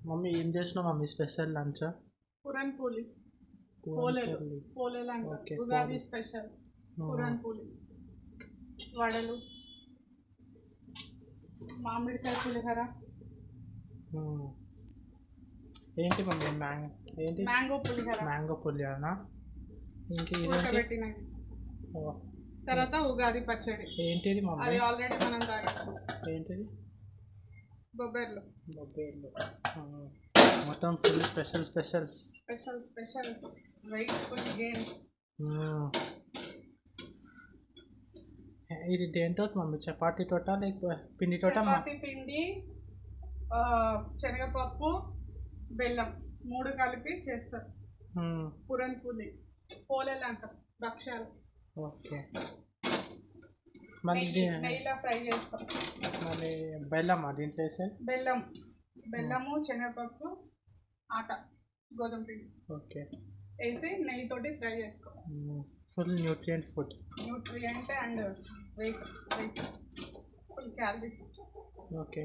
Mummy ఏం చేసినావు mummy special lunch? Puran poli puran పోలేలు పూరి. పోలేలు అంటారు. ఓకే ఉగాది స్పెషల్ పురన్ పూలి, వడలు, మామిడికాయ పులిహోర, ఏంటి మమ్మీ ఏంటి మ్యాంగో పులిహోర మ్యాంగో పులిహోరనా? ఇంకా ఇదేంటి? ఉడకబెట్టినది. ఓ, తర్వాత ఉగాది పచ్చడి, ఏంటిది మమ్మీ? అది ఆల్రెడీ మనం తాగాం. ఏంటిది? బొబ్బర్లు. బొబ్బేళ్ళు. మొత్తం full special specials. Special special weight full game. ఇది దేంతో మమ్మీ? చపాతీ తోట లేకపోతే పిండి తోట? చపాతీ పిండి, శనగపప్పు, బెల్లం 3 కలిపి చేస్తారు. పురన్ పూలి, పోలేలు అంటారు, భక్ష్యాలు. ఓకే. మళ్ళీ నెయ్యిలో ఫ్రై చేస్తాం. మళ్ళీ బెల్లమా దీంట్లో వేసేది? బెల్లము, శనగపప్పు, ఆట, గోధుమ పిండి ఓకే వేసి నెయ్యితోటి ఫ్రై చేసుకో. Full nutrient food. Nutrient and weight full calorie food. Okay.